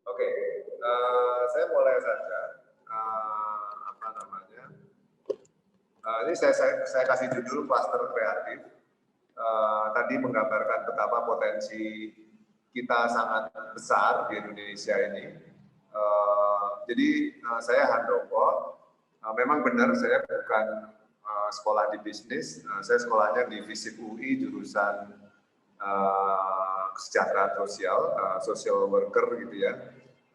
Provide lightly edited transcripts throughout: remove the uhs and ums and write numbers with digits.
Oke, saya mulai saja. Apa namanya? Ini saya kasih judul kluster kreatif. Tadi menggambarkan betapa potensi kita sangat besar di Indonesia ini. Jadi saya Handoko. Memang benar saya bukan sekolah di bisnis. Saya sekolahnya di FISIP UI jurusan kesejahteraan sosial, social worker gitu ya.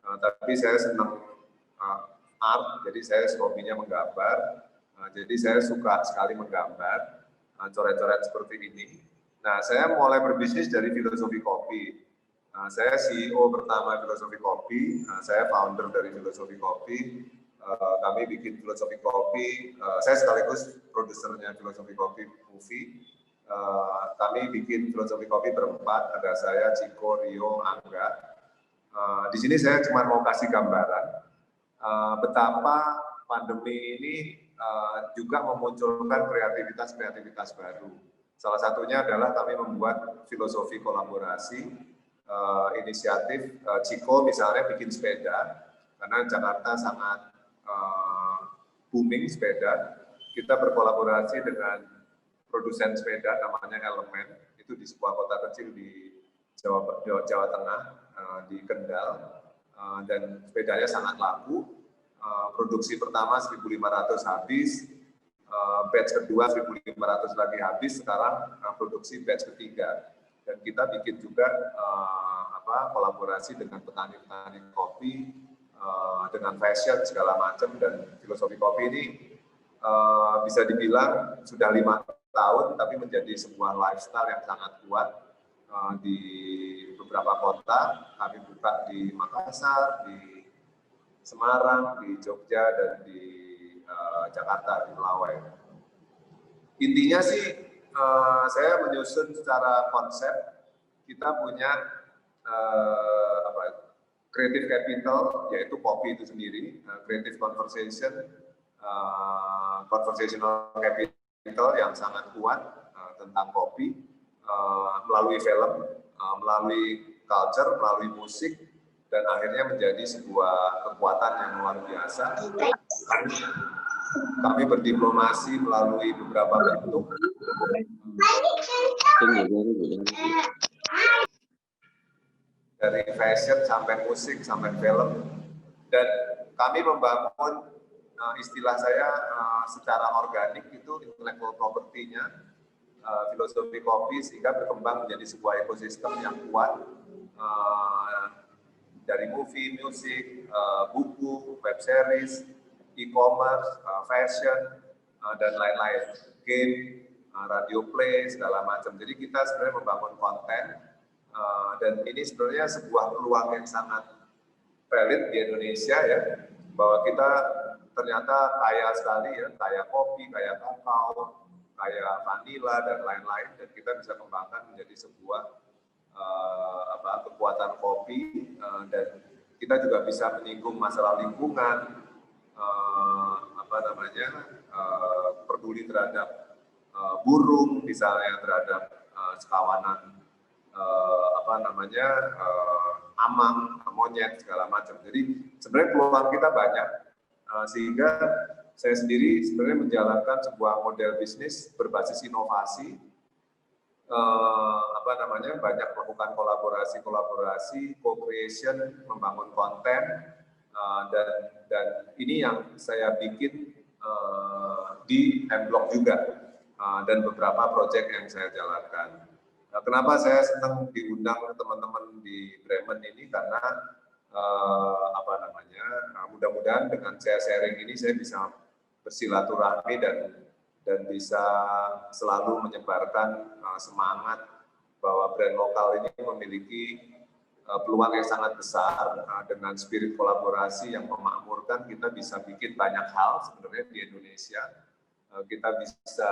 Tapi saya senang art, jadi saya hobinya menggambar. Jadi saya suka sekali menggambar, coret-coret seperti ini. Nah, saya mulai berbisnis dari filosofi kopi. Saya CEO pertama Filosofi Kopi, saya founder dari Filosofi Kopi. Kami bikin Filosofi Kopi, saya sekaligus produsernya Filosofi Kopi Movie. Kami bikin Filosofi Kopi berempat, ada saya, Ciko, Rio, Angga. Di sini saya cuma mau kasih gambaran betapa pandemi ini juga memunculkan kreativitas baru. Salah satunya adalah kami membuat filosofi kolaborasi, inisiatif Ciko misalnya bikin sepeda, karena Jakarta sangat booming sepeda. Kita berkolaborasi dengan produsen sepeda namanya Elemen, itu di sebuah kota kecil di Jawa Tengah, di Kendal, dan sepedanya sangat laku. Produksi pertama 1.500 habis, batch kedua 1.500 lagi habis, sekarang produksi batch ketiga. Dan kita bikin juga kolaborasi dengan petani-petani kopi, dengan fashion segala macam, dan filosofi kopi ini bisa dibilang sudah 5 tahun, tapi menjadi sebuah lifestyle yang sangat kuat di beberapa kota. Kami buka di Makassar, di Semarang, di Jogja, dan di Jakarta, di Melawai. Intinya sih, saya menyusun secara konsep, kita punya creative capital, yaitu kopi itu sendiri, creative conversational capital yang sangat kuat tentang kopi, melalui film, melalui culture, melalui musik, dan akhirnya menjadi sebuah kekuatan yang luar biasa. Kami berdiplomasi melalui beberapa bentuk, dari fashion sampai musik sampai film, dan kami membangun istilah saya secara organik itu intellectual property-nya filosofi kopi, sehingga berkembang menjadi sebuah ekosistem yang kuat, dari movie, musik, buku, web series, e-commerce, fashion, dan lain-lain, game, radio play, segala macam. Jadi kita sebenarnya membangun konten, dan ini sebenarnya sebuah peluang yang sangat valid di Indonesia ya, bahwa kita ternyata kaya sekali ya, kaya kopi, kaya kakao, kaya vanila, dan lain-lain, dan kita bisa kembangkan menjadi sebuah kekuatan kopi, dan kita juga bisa menyinggung masalah lingkungan, peduli terhadap burung misalnya, terhadap sekawanan amang, monyet, segala macam. Jadi sebenarnya peluang kita banyak, sehingga saya sendiri sebenarnya menjalankan sebuah model bisnis berbasis inovasi, banyak melakukan kolaborasi, co-creation, membangun konten, dan ini yang saya bikin di M-Block juga, dan beberapa proyek yang saya jalankan. Nah, kenapa saya senang diundang teman-teman di Bremen ini, karena mudah-mudahan dengan saya sharing ini saya bisa bersilaturahmi dan bisa selalu menyebarkan semangat bahwa brand lokal ini memiliki peluang yang sangat besar, dengan spirit kolaborasi yang memakmurkan. Kita bisa bikin banyak hal sebenarnya di Indonesia. Kita bisa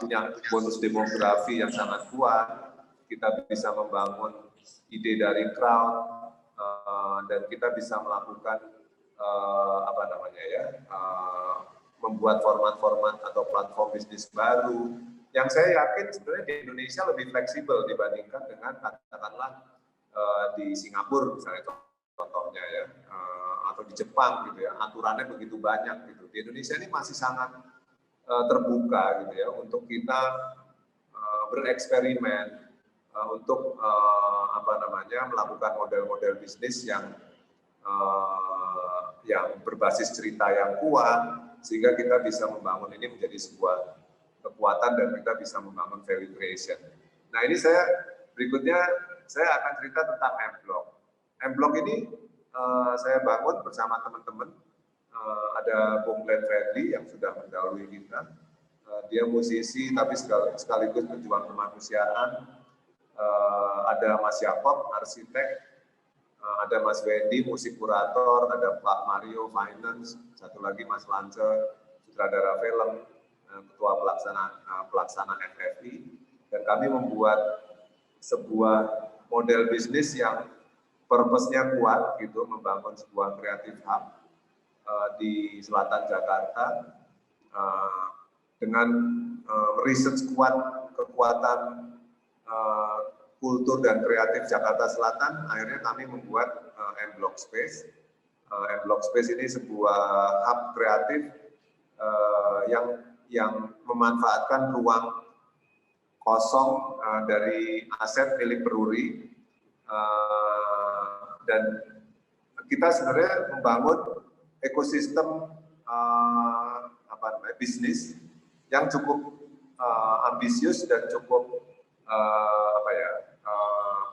punya bonus demografi yang sangat kuat, kita bisa membangun ide dari crowd, dan kita bisa melakukan membuat format-format atau platform bisnis baru yang saya yakin sebenarnya di Indonesia lebih fleksibel dibandingkan dengan katakanlah di Singapura misalnya contohnya ya, atau di Jepang gitu ya, aturannya begitu banyak gitu. Di Indonesia ini masih sangat terbuka gitu ya untuk kita bereksperimen, untuk melakukan model-model bisnis yang berbasis cerita yang kuat, sehingga kita bisa membangun ini menjadi sebuah kekuatan dan kita bisa membangun value creation. Nah ini berikutnya saya akan cerita tentang M-Block. M-Block ini saya bangun bersama teman-teman. Ada Bung Glenn Fredly yang sudah mendahului kita. Dia musisi tapi sekaligus pejuang kemanusiaan. Ada Mas Yakob, arsitek. Ada Mas Wendy, musik kurator. Ada Pak Mario, finance. Satu lagi Mas Lance, sutradara film, ketua pelaksana FFI. Dan kami membuat sebuah model bisnis yang purpose-nya kuat gitu, membangun sebuah creative hub di selatan Jakarta dengan riset kuat kekuatan kultur dan kreatif Jakarta Selatan. Akhirnya kami membuat M-Block Space. M-Block Space ini sebuah hub kreatif yang memanfaatkan ruang kosong dari aset milik Peruri, dan kita sebenarnya membangun ekosistem bisnis yang cukup ambisius dan cukup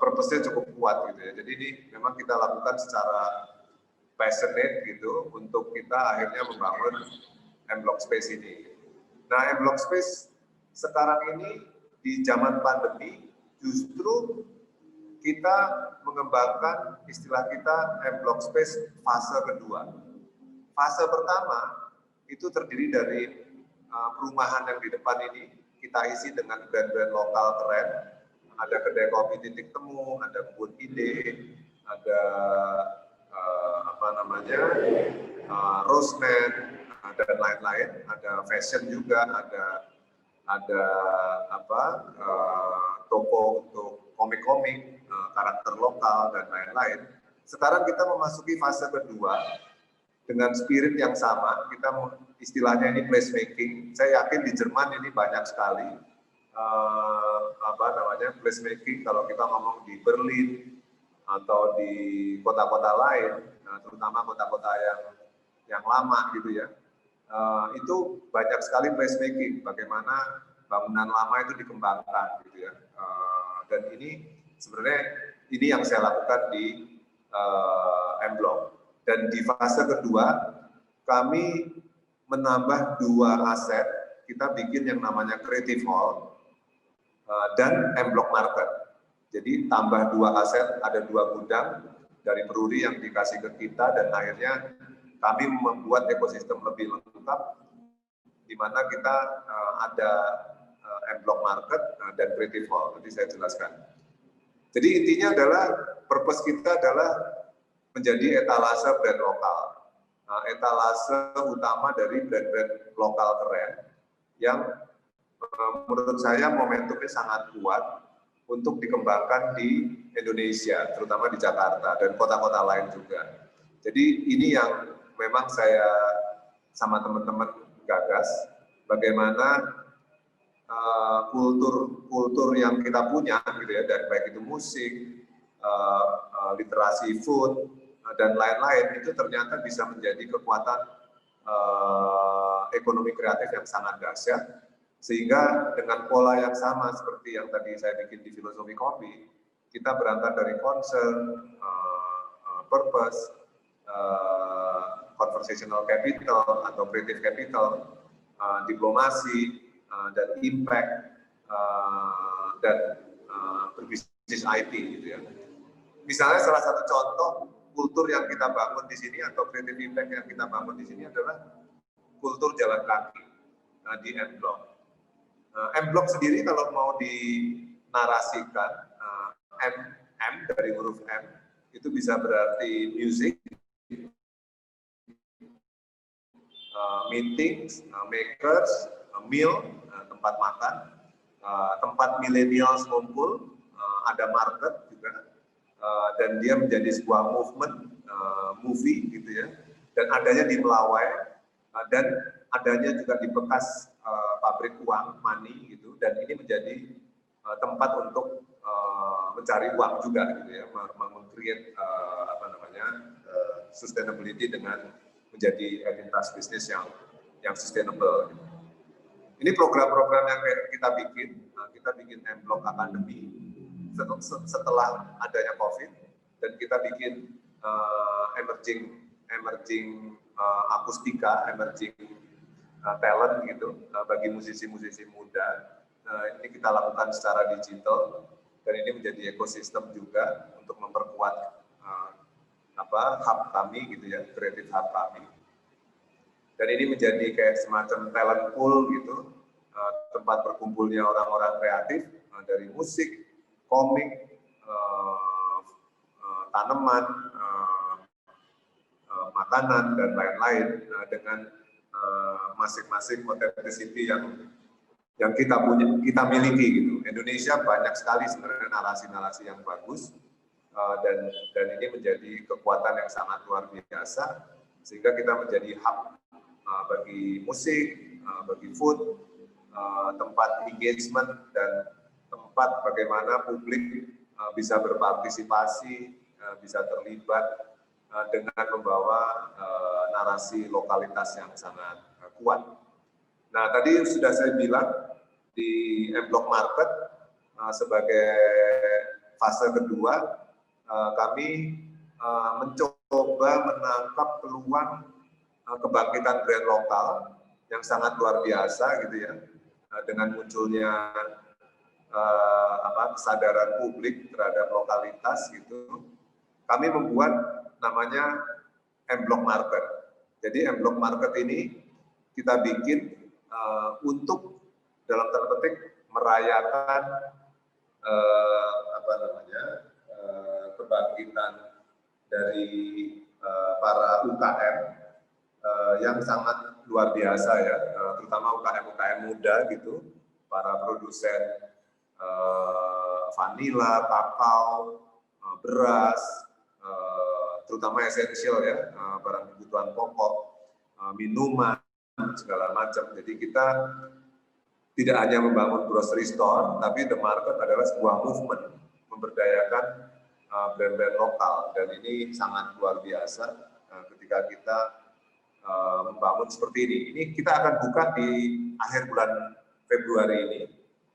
purpose-nya cukup kuat gitu ya. Jadi ini memang kita lakukan secara passionate gitu untuk kita akhirnya membangun M-Block Space ini. Nah, M-Block Space sekarang ini di zaman pandemi justru kita mengembangkan istilah kita M-Block Space fase kedua. Fase pertama itu terdiri dari perumahan yang di depan ini kita isi dengan brand-brand lokal keren. Ada kedai kopi titik temu, ada kebun ide, ada roastman, dan lain-lain. Ada fashion juga, ada toko untuk komik-komik, karakter lokal dan lain-lain. Sekarang kita memasuki fase kedua dengan spirit yang sama. Kita istilahnya ini placemaking. Saya yakin di Jerman ini banyak sekali placemaking. Kalau kita ngomong di Berlin atau di kota-kota lain, terutama kota-kota yang lama gitu ya, itu banyak sekali placemaking. Bagaimana bangunan lama itu dikembangkan gitu ya. Dan ini sebenarnya ini yang saya lakukan di M-Block. Dan di fase kedua kami menambah 2 aset. Kita bikin yang namanya Creative Hall dan M-Block Market. Jadi tambah 2 aset, ada 2 gudang dari Peruri yang dikasih ke kita, dan akhirnya kami membuat ekosistem lebih lengkap di mana kita ada M-Block Market dan Creative Hall. Nanti saya jelaskan. Jadi intinya adalah purpose kita adalah menjadi etalase brand lokal. Etalase utama dari brand-brand lokal keren yang menurut saya momentumnya sangat kuat untuk dikembangkan di Indonesia, terutama di Jakarta dan kota-kota lain juga. Jadi ini yang memang saya sama teman-teman gagas, bagaimana kultur yang kita punya, gitu ya, dan baik itu musik, literasi food, dan lain-lain, itu ternyata bisa menjadi kekuatan ekonomi kreatif yang sangat dahsyat. Sehingga dengan pola yang sama seperti yang tadi saya bikin di Filosofi Kopi, kita berangkat dari concern, purpose, conversational capital atau creative capital, diplomasi, dan impact, dan berbisnis IT gitu ya. Misalnya salah satu contoh kultur yang kita bangun di sini atau creative impact yang kita bangun di sini adalah kultur jalan kaki di M-Block. M-Block sendiri kalau mau dinarasikan, M dari huruf M itu bisa berarti music, meetings, makers, meal, tempat makan, tempat millennials ngumpul, ada market juga, dan dia menjadi sebuah movement, movie gitu ya, dan adanya di Melawai, dan adanya juga di bekas pabrik uang, money gitu, dan ini menjadi tempat untuk mencari uang juga gitu ya, meng-create sustainability dengan menjadi entitas bisnis yang sustainable. Ini program-program yang kita bikin M-Block Academy setelah adanya COVID, dan kita bikin emerging akustika, emerging talent gitu bagi musisi-musisi muda. Ini kita lakukan secara digital, dan ini menjadi ekosistem juga untuk memperkuat hub kami gitu ya, creative hub kami. Dan ini menjadi kayak semacam talent pool gitu, tempat berkumpulnya orang-orang kreatif dari musik, komik, tanaman, makanan, dan lain-lain, dengan masing-masing authenticity yang kita miliki gitu. Indonesia banyak sekali sebenarnya narasi-narasi yang bagus, dan ini menjadi kekuatan yang sangat luar biasa, sehingga kita menjadi hub bagi musik, bagi food, tempat engagement, dan tempat bagaimana publik bisa berpartisipasi, bisa terlibat dengan membawa narasi lokalitas yang sangat kuat. Nah, tadi sudah saya bilang di M-Block Market sebagai fase kedua, kami mencoba menangkap peluang kebangkitan brand lokal yang sangat luar biasa gitu ya, dengan munculnya kesadaran publik terhadap lokalitas gitu. Kami membuat namanya M-Block Market. Jadi M-Block Market ini kita bikin untuk dalam tanda petik merayakan kebangkitan dari para UKM yang sangat luar biasa ya, terutama UKM-UKM muda gitu, para produsen vanila, kakao, beras, terutama esensial ya, barang kebutuhan pokok, minuman, segala macam. Jadi kita tidak hanya membangun grocery store, tapi The Market adalah sebuah movement memberdayakan brand-brand lokal, dan ini sangat luar biasa ketika kita membangun seperti ini. Ini kita akan buka di akhir bulan Februari ini,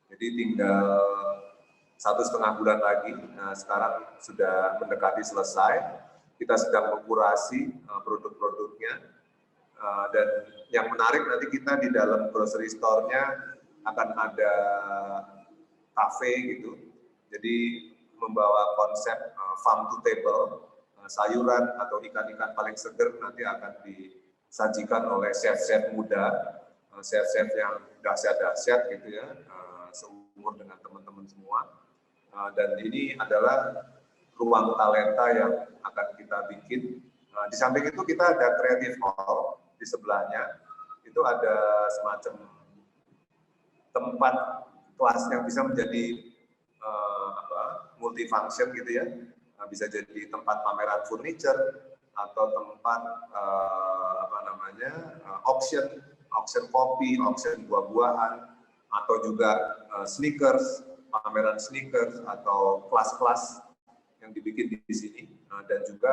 jadi tinggal 1,5 bulan lagi. Nah, sekarang sudah mendekati selesai. Kita sedang mengkurasi produk-produknya, dan yang menarik nanti kita di dalam grocery store-nya akan ada cafe gitu. Jadi membawa konsep farm to table, sayuran atau ikan-ikan paling seger nanti akan disajikan oleh chef-chef muda, chef-chef yang dahsyat-dahsyat gitu ya, seumur dengan teman-teman semua. Dan ini adalah ruang talenta yang akan kita bikin. Di samping itu kita ada creative hall di sebelahnya. Itu ada semacam tempat kelas yang bisa menjadi multifunction gitu ya. Bisa jadi tempat pameran furniture atau tempat auction kopi, auction buah-buahan, atau juga sneakers, pameran sneakers atau kelas-kelas yang dibikin di sini, dan juga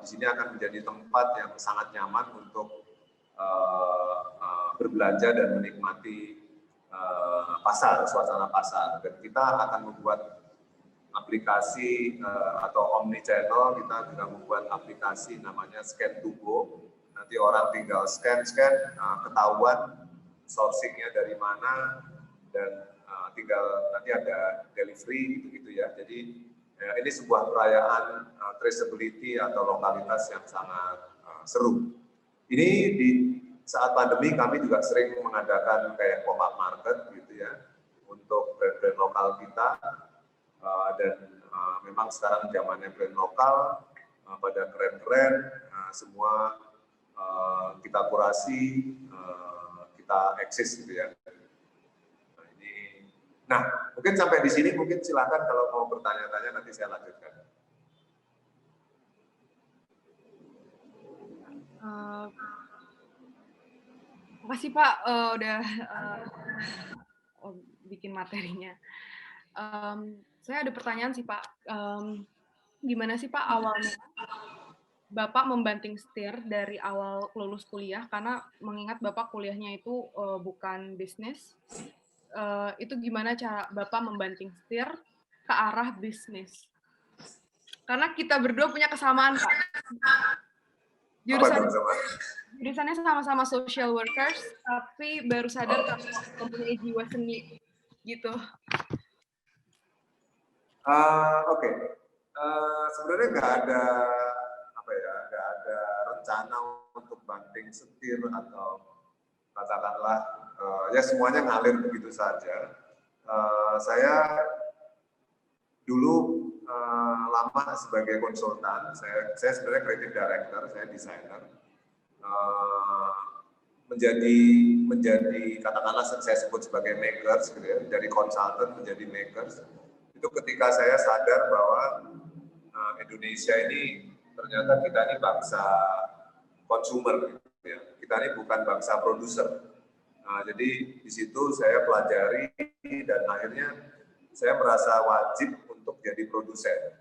di sini akan menjadi tempat yang sangat nyaman untuk berbelanja dan menikmati pasar, suasana pasar. Dan kita akan membuat aplikasi atau omni channel. Kita juga membuat aplikasi namanya Scan to Go. Nanti orang tinggal scan, ketahuan sourcing-nya dari mana, dan tinggal nanti ada delivery gitu ya. Jadi ini sebuah perayaan traceability atau lokalitas yang sangat seru. Ini di saat pandemi kami juga sering mengadakan kayak pop-up market gitu ya untuk brand-brand lokal kita, dan memang sekarang zamannya brand lokal pada keren-keren, semua kita kurasi, kita eksis gitu ya. Nah, Mungkin sampai di sini, mungkin silakan kalau mau bertanya-tanya nanti saya lanjutkan. Makasih Pak udah bikin materinya. Saya ada pertanyaan sih Pak. Gimana sih Pak awalnya Bapak membanting setir dari awal lulus kuliah, karena mengingat Bapak kuliahnya itu bukan bisnis, itu gimana cara Bapak membanting setir ke arah bisnis? Karena kita berdua punya kesamaan, Pak. Jurusannya sama-sama social workers, tapi baru sadar kalau mempunyai jiwa seni, gitu. Oke. Sebenarnya nggak ada rencana untuk banting setir atau katakanlah ya semuanya ngalir begitu saja. Saya dulu lama sebagai konsultan, saya sebenarnya creative director, saya desainer, menjadi katakanlah saya sebut sebagai makers, gitu ya, dari consultant menjadi makers. Itu ketika saya sadar bahwa Indonesia ini ternyata kita ini bangsa konsumer, gitu ya. Kita ini bukan bangsa produser. Jadi di situ saya pelajari dan akhirnya saya merasa wajib untuk jadi produsen.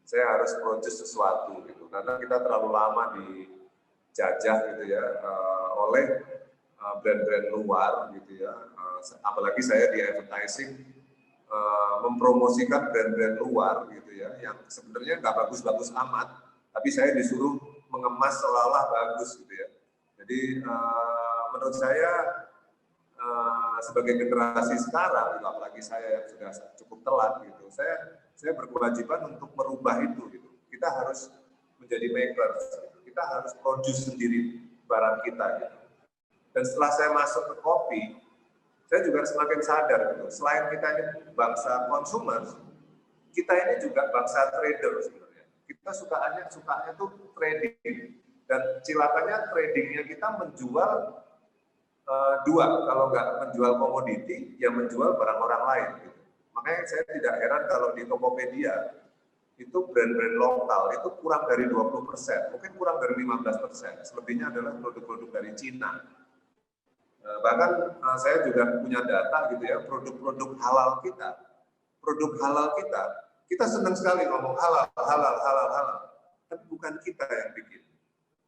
Saya harus produce sesuatu gitu, karena kita terlalu lama dijajah gitu ya oleh brand-brand luar gitu ya. Apalagi saya di advertising mempromosikan brand-brand luar gitu ya, yang sebenarnya nggak bagus-bagus amat, tapi saya disuruh mengemas seolah-olah bagus gitu ya. Jadi menurut saya sebagai generasi sekarang, gitu, apalagi saya yang sudah cukup telat gitu, saya berkewajiban untuk merubah itu gitu. Kita harus menjadi makers, gitu. Kita harus produce sendiri barang kita gitu. Dan setelah saya masuk ke kopi, saya juga semakin sadar gitu. Selain kita ini bangsa konsumer, kita ini juga bangsa trader sebenarnya. Kita sukanya tuh trading, dan cilakannya tradingnya kita menjual dua, kalau nggak menjual komoditi, ya menjual barang orang lain. Gitu. Makanya saya tidak heran kalau di Tokopedia itu brand-brand lokal itu kurang dari 20%, mungkin kurang dari 15%. Selebihnya adalah produk-produk dari Cina. Bahkan saya juga punya data gitu ya, produk-produk halal kita, kita senang sekali ngomong halal, tapi bukan kita yang bikin.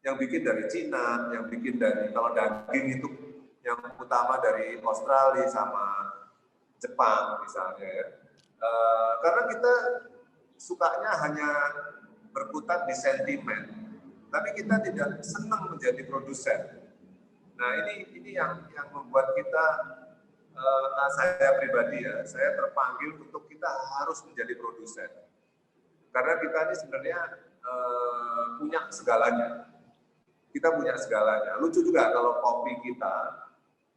Yang bikin dari Cina, yang bikin dari, kalau daging itu yang utama dari Australia sama Jepang misalnya ya. Karena kita sukanya hanya berkutat di sentimen, tapi kita tidak senang menjadi produsen. Nah ini yang membuat kita, saya pribadi ya, saya terpanggil untuk kita harus menjadi produsen. Karena kita ini sebenarnya punya segalanya. Kita punya segalanya. Lucu juga kalau kopi kita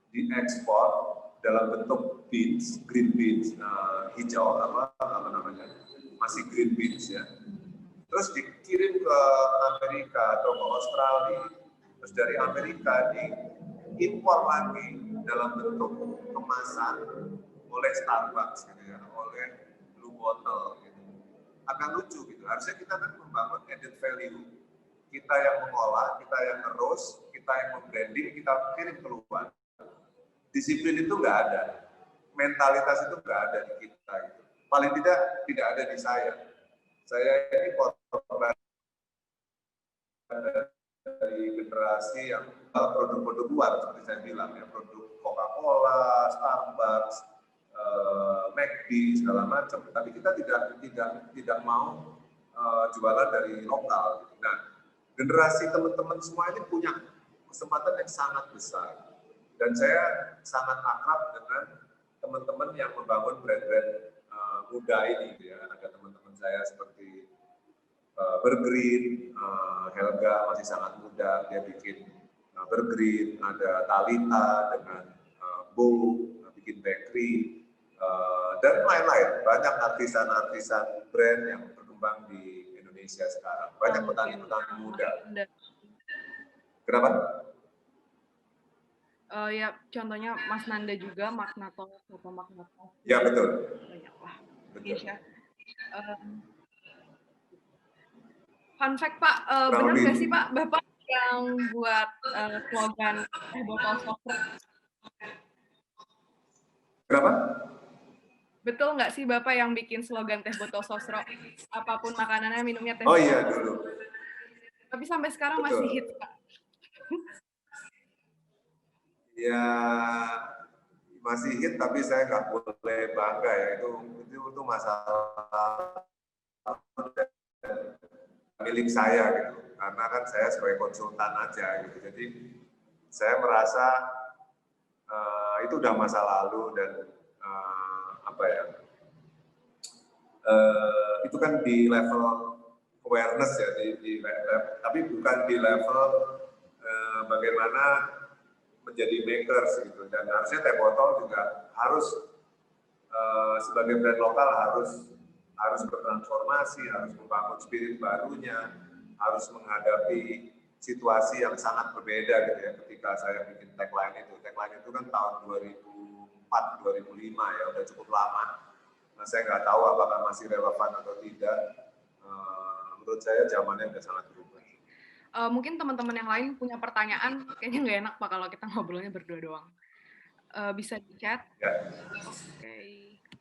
diekspor dalam bentuk beans, green beans, hijau apa namanya, masih green beans ya. Terus dikirim ke Amerika atau ke Australia, terus dari Amerika diimpor lagi dalam bentuk kemasan oleh Starbucks gitu ya, oleh Blue Bottle gitu. Agak lucu gitu. Harusnya kita kan membangun added value. Kita yang mengolah, kita yang ngerus, kita yang membranding, kita kirim keluar. Disiplin itu nggak ada, mentalitas itu nggak ada di kita. Gitu. Paling tidak ada di saya. Saya ini korban dari generasi yang produk-produk luar, seperti saya bilang ya, produk Coca-Cola, Starbucks, McD segala macam. Tapi kita tidak mau jualan dari lokal. Nah, generasi teman-teman semua ini punya kesempatan yang sangat besar. Dan saya sangat akrab dengan teman-teman yang membangun brand-brand muda ini. Ya. Ada teman-teman saya seperti Bergreen, Helga masih sangat muda, dia bikin Bergreen, ada Talita dengan Bo, bikin bakery, dan lain-lain. Banyak artisan-artisan brand yang berkembang di Indonesia sekarang. Banyak petani-petani muda. Kenapa? Ya, contohnya Mas Nanda juga, Magnato, atau Magnato. Ya, betul. Banyak lah. Indonesia. Fun fact, Pak, benar nggak sih, Pak, Bapak yang buat slogan teh botol sosro? Kenapa? Betul nggak sih Bapak yang bikin slogan teh botol sosro? Apapun makanannya, minumnya teh Oh botol. iya, dulu. Tapi sampai sekarang Betul. masih hits, Pak. Ya, masih hit, tapi saya nggak boleh bangga ya. Itu masalah milik saya gitu. Karena kan saya sebagai konsultan aja gitu. Jadi saya merasa itu udah masa lalu dan apa ya? Itu kan di level awareness ya, tapi bukan di level bagaimana menjadi makers gitu. Dan harusnya teh botol juga harus sebagai brand lokal harus bertransformasi, harus membangun spirit barunya, harus menghadapi situasi yang sangat berbeda gitu ya. Ketika saya bikin tagline itu kan tahun 2004, 2005 ya, udah cukup lama. Nah, saya nggak tahu apakah masih relevan atau tidak. Menurut saya zamannya udah sangat berubah. Mungkin teman-teman yang lain punya pertanyaan, kayaknya nggak enak Pak kalau kita ngobrolnya berdua doang. Bisa di chat. Ya. Oke,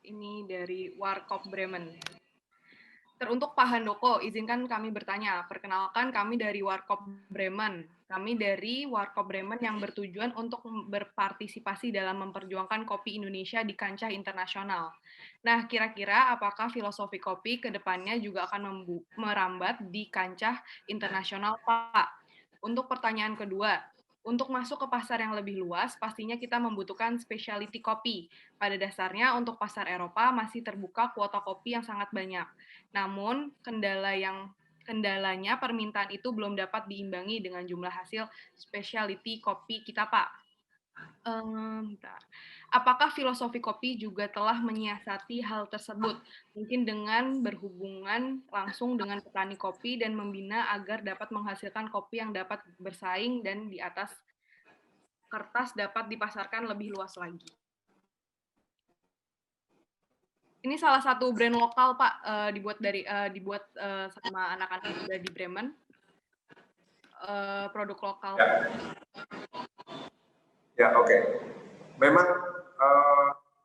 ini dari Warkop Bremen. Teruntuk Pak Handoko, izinkan kami bertanya. Perkenalkan, kami dari Warkop Bremen. Kami dari Warkop Bremen yang bertujuan untuk berpartisipasi dalam memperjuangkan kopi Indonesia di kancah internasional. Nah, kira-kira apakah filosofi kopi ke depannya juga akan merambat di kancah internasional, Pak? Untuk pertanyaan kedua, untuk masuk ke pasar yang lebih luas, pastinya kita membutuhkan specialty kopi. Pada dasarnya, untuk pasar Eropa masih terbuka kuota kopi yang sangat banyak. Namun, kendalanya permintaan itu belum dapat diimbangi dengan jumlah hasil specialty kopi kita, Pak. Apakah filosofi kopi juga telah menyiasati hal tersebut? Mungkin dengan berhubungan langsung dengan petani kopi dan membina agar dapat menghasilkan kopi yang dapat bersaing dan di atas kertas dapat dipasarkan lebih luas lagi. Ini salah satu brand lokal Pak, dibuat sama anak-anak muda di Bremen. Produk lokal. Ya, oke. Memang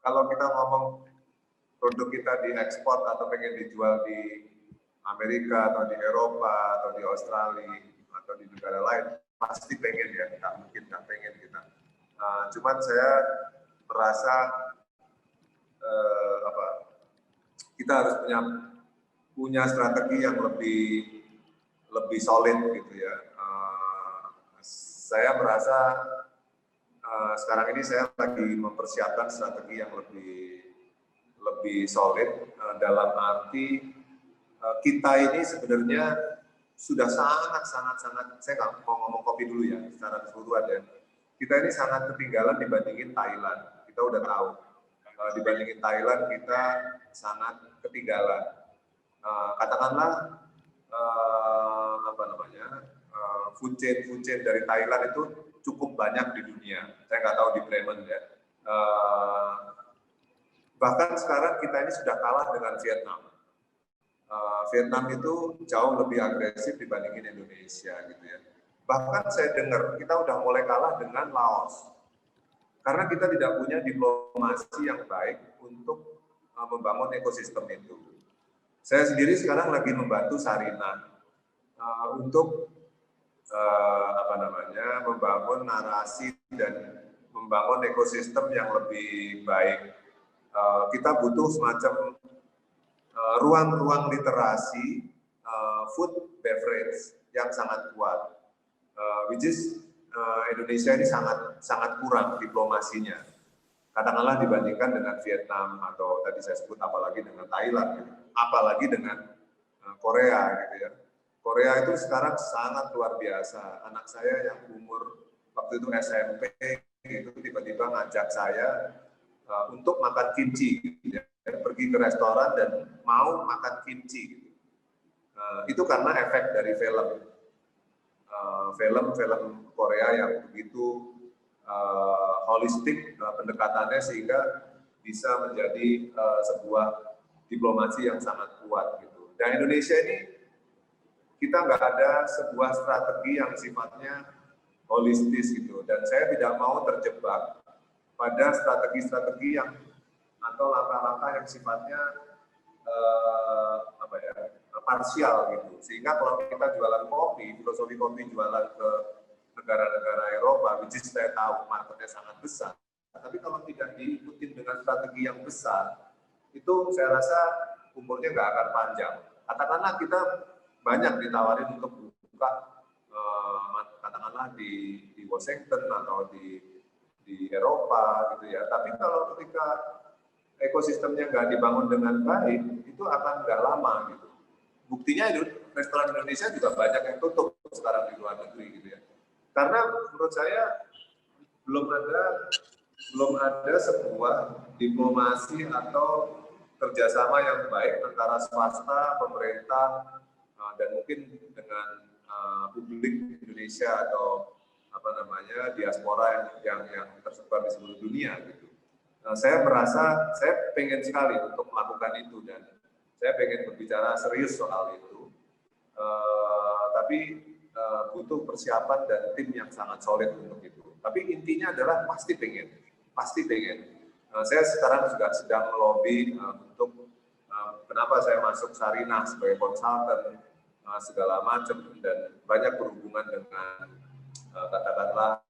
kalau kita ngomong produk kita diekspor atau pengen dijual di Amerika atau di Eropa atau di Australia atau di negara lain, pasti pengen ya, nggak mungkin nggak pengen kita. Cuman saya merasa kita harus punya strategi yang lebih solid gitu ya. Saya merasa sekarang ini saya lagi mempersiapkan strategi yang lebih solid dalam arti kita ini sebenarnya sudah sangat saya nggak mau ngomong kopi dulu ya secara keseluruhan ya. Kita ini sangat ketinggalan dibandingin Thailand. Kita udah tahu dibandingin Thailand kita sangat ketinggalan. Katakanlah food chain dari Thailand itu cukup banyak di dunia. Saya nggak tahu di Bremen ya. Bahkan sekarang kita ini sudah kalah dengan Vietnam. Vietnam itu jauh lebih agresif dibandingin Indonesia gitu ya. Bahkan saya dengar kita udah mulai kalah dengan Laos. Karena kita tidak punya diplomasi yang baik untuk membangun ekosistem itu. Saya sendiri sekarang lagi membantu Sarina untuk membangun narasi dan membangun ekosistem yang lebih baik. Kita butuh semacam ruang-ruang literasi food beverage yang sangat kuat, which is Indonesia ini sangat kurang diplomasinya. Katakanlah dibandingkan dengan Vietnam atau tadi saya sebut apalagi dengan Thailand, gitu. Apalagi dengan Korea gitu ya. Korea itu sekarang sangat luar biasa. Anak saya yang umur waktu itu SMP itu tiba-tiba ngajak saya untuk makan kimchi, gitu ya. Pergi ke restoran dan mau makan kimchi. Gitu. Itu karena efek dari film Korea yang begitu holistik pendekatannya sehingga bisa menjadi sebuah diplomasi yang sangat kuat gitu. Dan Indonesia ini kita nggak ada sebuah strategi yang sifatnya holistis gitu. Dan saya tidak mau terjebak pada strategi-strategi yang atau langkah-langkah yang sifatnya parsial gitu. Sehingga kalau kita jualan kopi, filosofi kopi jualan ke negara-negara Eropa, which is saya tahu marketnya sangat besar. Tapi kalau tidak diikuti dengan strategi yang besar, itu saya rasa umurnya nggak akan panjang. Katakanlah kita banyak ditawarin untuk buka, katakanlah di Washington atau di Eropa gitu ya. Tapi kalau ketika ekosistemnya nggak dibangun dengan baik, itu akan nggak lama gitu. Buktinya restoran Indonesia juga banyak yang tutup sekarang di luar negeri gitu ya. Karena menurut saya belum ada sebuah diplomasi atau kerjasama yang baik antara swasta, pemerintah, dan mungkin dengan publik Indonesia atau diaspora yang tersebar di seluruh dunia gitu. Saya merasa saya pengen sekali untuk melakukan itu dan saya pengen berbicara serius soal itu. Tapi butuh persiapan dan tim yang sangat solid untuk itu. Tapi intinya adalah pasti pengen. Saya sekarang juga sedang melobi untuk kenapa saya masuk Sarinah sebagai konsultan segala macam dan banyak berhubungan dengan katakanlah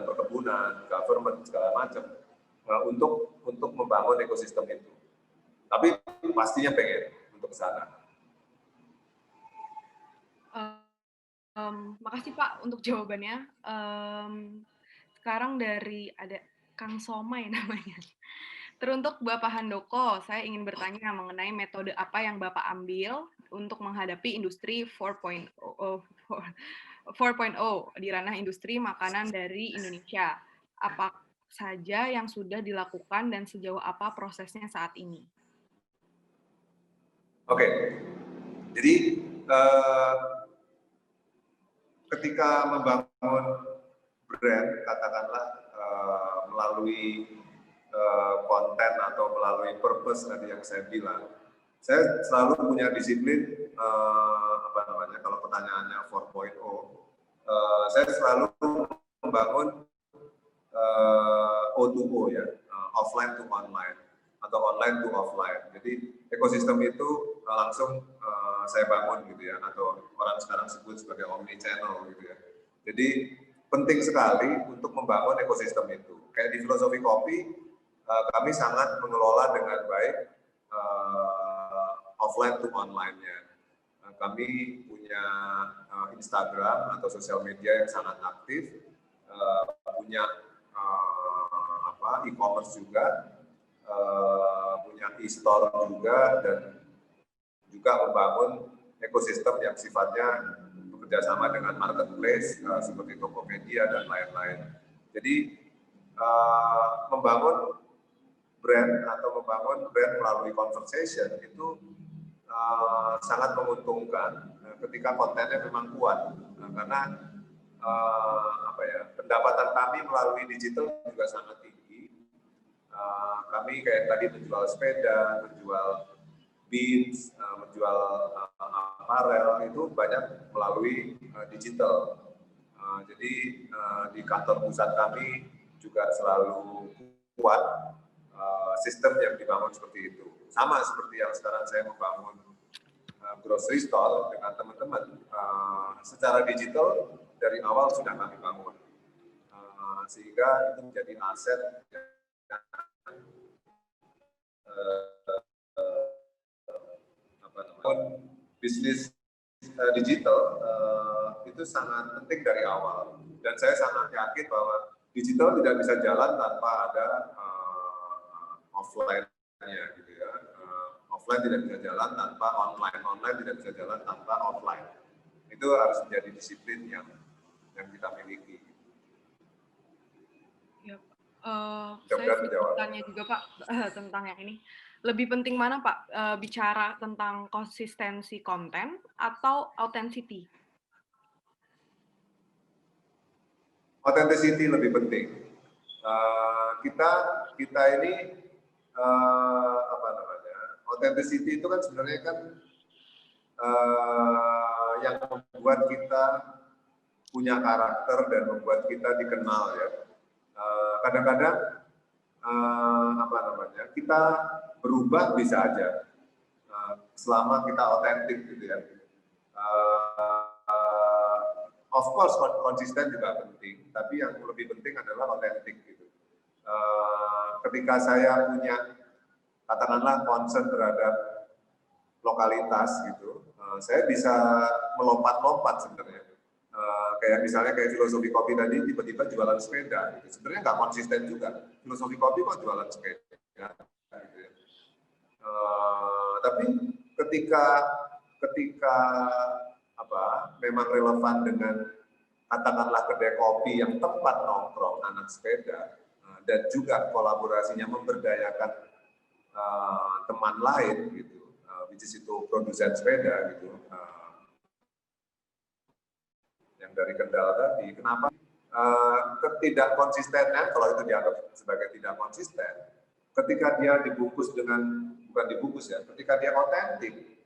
perkebunan, government segala macam untuk membangun ekosistem itu. Tapi pastinya pengen untuk ke sana. Makasih Pak untuk jawabannya. Sekarang dari ada Kang Somai namanya. Teruntuk Bapak Handoko, saya ingin bertanya mengenai metode apa yang Bapak ambil untuk menghadapi industri 4.0 di ranah industri makanan dari Indonesia. Apa saja yang sudah dilakukan dan sejauh apa prosesnya saat ini? Oke, jadi ketika membangun brand, katakanlah melalui konten atau melalui purpose tadi yang saya bilang, saya selalu punya disiplin kalau pertanyaannya 4.0, saya selalu membangun O2O ya, offline to online atau online to offline. Jadi ekosistem itu langsung saya bangun gitu ya, atau orang sekarang sebut sebagai omni channel gitu ya. Jadi penting sekali untuk membangun ekosistem itu. Kayak di filosofi kopi, kami sangat mengelola dengan baik offline to online-nya. Kami punya Instagram atau sosial media yang sangat aktif, punya e-commerce juga, punya e-store juga, dan juga membangun ekosistem yang sifatnya bekerjasama dengan marketplace seperti Tokopedia dan lain-lain. Jadi membangun brand melalui conversation itu sangat menguntungkan ketika kontennya memang kuat, karena pendapatan kami melalui digital juga sangat tinggi. Kami kayak tadi menjual sepeda, menjual beans, menjual apparel itu banyak melalui digital. Jadi di kantor pusat kami juga selalu kuat sistem yang dibangun seperti itu. Sama seperti yang sekarang saya membangun grocery store dengan teman-teman, secara digital dari awal sudah kami bangun, sehingga itu menjadi aset bisnis digital itu sangat penting dari awal, dan saya sangat yakin bahwa digital tidak bisa jalan tanpa ada offline-nya gitu ya. Offline tidak bisa jalan tanpa online, online tidak bisa jalan tanpa offline. Itu harus menjadi disiplin yang kita miliki. Ya, saya bertanya juga Pak tentang yang ini. Lebih penting mana Pak, bicara tentang konsistensi konten atau authenticity? authenticity lebih penting. Kita ini apa namanya? Authenticity itu kan sebenarnya kan yang membuat kita punya karakter dan membuat kita dikenal ya. Kadang-kadang apa namanya? Kita berubah bisa aja selama kita otentik gitu ya. Of course konsisten juga penting, tapi yang lebih penting adalah otentik gitu. Ketika saya punya katakanlah concern terhadap lokalitas gitu, saya bisa melompat-lompat sebenarnya. Kayak misalnya kayak filosofi kopi tadi tiba-tiba jualan sepeda, gitu. Sebenarnya nggak konsisten juga. Filosofi kopi kok jualan sepeda, gitu ya. Tapi ketika apa memang relevan dengan katakanlah kedai kopi yang tempat nongkrong anak sepeda dan juga kolaborasinya memberdayakan teman lain gitu, which is itu produsen sepeda gitu, yang dari Kendal tadi. Kenapa ketidakkonsistenan, kalau itu dianggap sebagai tidak konsisten, ketika dia dibungkus dengan, bukan dibungkus ya, ketika dia otentik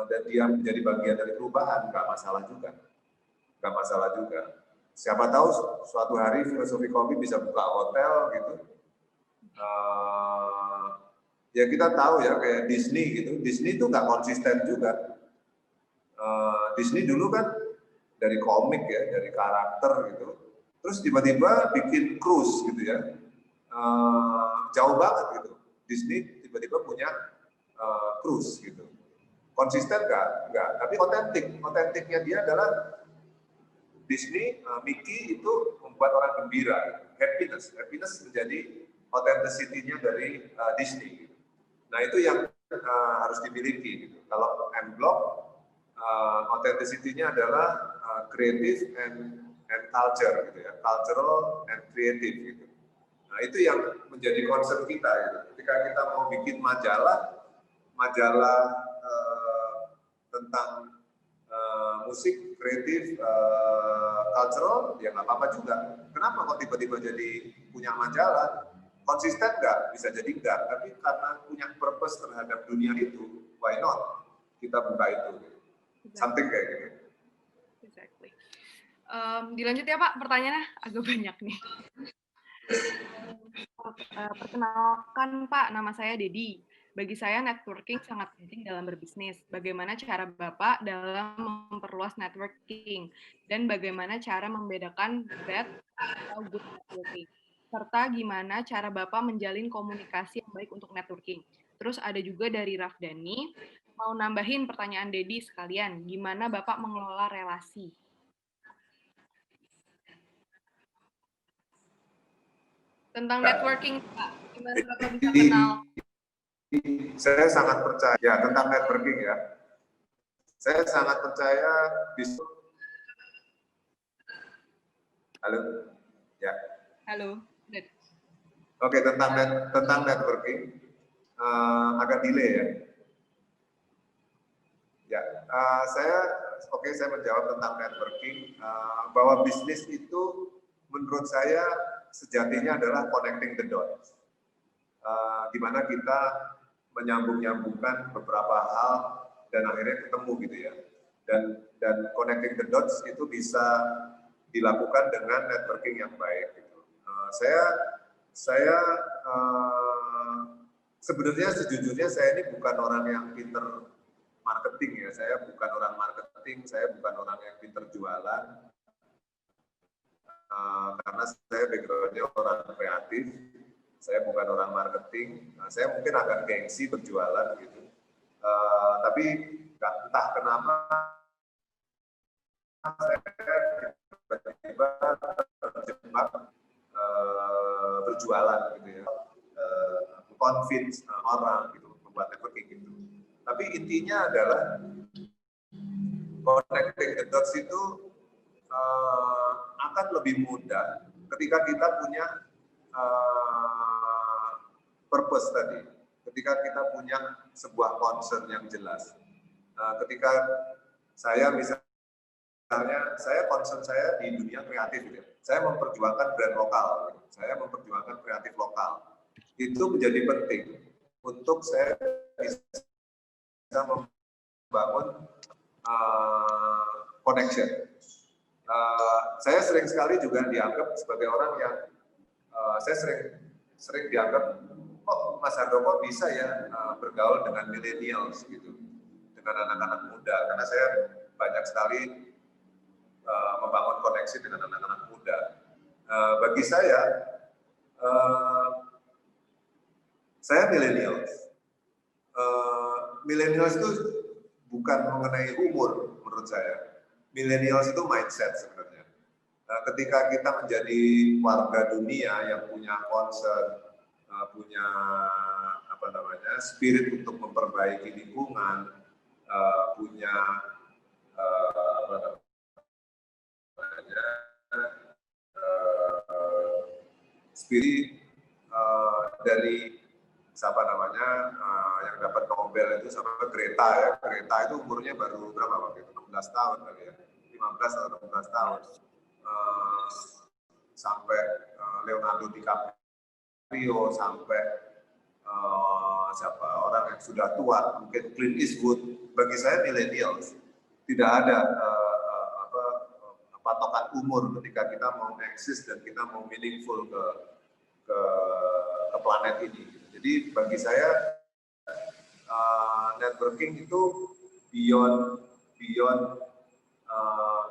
dan dia menjadi bagian dari perubahan, nggak masalah juga. Nggak masalah juga. Siapa tahu suatu hari filosofi kopi bisa buka hotel gitu. Ya kita tahu ya kayak Disney gitu. Disney itu nggak konsisten juga. Disney dulu kan dari komik ya, dari karakter gitu. Terus tiba-tiba bikin cruise gitu ya. Jauh banget gitu. Disney tiba-tiba punya cruise gitu. Konsisten enggak, tapi otentik. Otentiknya dia adalah Disney, Mickey itu membuat orang gembira, happiness menjadi authenticity-nya dari Disney. Nah itu yang harus dimiliki. Gitu. Kalau M-Block, authenticity-nya adalah creative and culture, gitu ya, cultural and creative. Gitu. Nah itu yang menjadi concern kita. Gitu. Ketika kita mau bikin majalah tentang musik, kreatif, cultural, ya nggak apa-apa juga. Kenapa kok tiba-tiba jadi punya majalah? Konsisten nggak? Bisa jadi nggak. Tapi karena punya purpose terhadap dunia itu, why not? Kita buka itu. Something kayak gitu. Exactly. Dilanjut ya Pak, pertanyaannya agak banyak nih. Perkenalkan Pak, nama saya Dedi. Bagi saya networking sangat penting dalam berbisnis. Bagaimana cara Bapak dalam memperluas networking? Dan bagaimana cara membedakan bad atau good networking? Serta gimana cara Bapak menjalin komunikasi yang baik untuk networking? Terus ada juga dari Rafdani, mau nambahin pertanyaan Dedi sekalian, gimana Bapak mengelola relasi? Tentang networking, Pak, gimana Bapak bisa kenal? Saya sangat percaya ya, tentang networking ya. Saya sangat percaya bisa. Halo, ya. Halo. Oke, tentang networking agak delay ya. Ya, saya menjawab tentang networking bahwa bisnis itu menurut saya sejatinya adalah connecting the dots, di mana kita menyambung-nyambungkan beberapa hal dan akhirnya ketemu gitu ya. Dan connecting the dots itu bisa dilakukan dengan networking yang baik. Gitu. Saya sebenarnya sejujurnya saya ini bukan orang yang pinter marketing ya. Saya bukan orang marketing, saya bukan orang yang pinter jualan. Karena saya background-nya orang kreatif. Saya bukan orang marketing, saya mungkin agak gengsi berjualan gitu. Tapi entah kenapa saya tiba-tiba terjebak berjualan gitu ya, convince orang gitu, membuat networking gitu. Tapi intinya adalah connecting the dots itu akan lebih mudah ketika kita punya purpose tadi, ketika kita punya sebuah concern yang jelas. Ketika saya misalnya misalnya concern saya di dunia kreatif, gitu ya. Saya memperjuangkan brand lokal, gitu. Saya memperjuangkan kreatif lokal. Itu menjadi penting untuk saya bisa membangun connection. Saya sering sekali juga dianggap sebagai orang yang saya sering dianggap, oh Mas Handoko bisa ya bergaul dengan millennials gitu, dengan anak-anak muda, karena saya banyak sekali membangun koneksi dengan anak-anak muda. Bagi saya millennials. Millennials itu bukan mengenai umur menurut saya. Millennials itu mindset sebenarnya. Ketika kita menjadi warga dunia yang punya concern, punya spirit untuk memperbaiki lingkungan, punya spirit dari yang dapat Nobel itu sama Greta ya. Greta itu umurnya baru berapa waktu itu? 16 tahun kali ya. 15 atau 16 tahun. Sampai Leonardo DiCaprio, sampai siapa orang yang sudah tua, mungkin Clint Eastwood. Bagi saya millennials tidak ada patokan umur ketika kita mau eksis dan kita mau meaningful ke planet ini. Jadi bagi saya networking itu beyond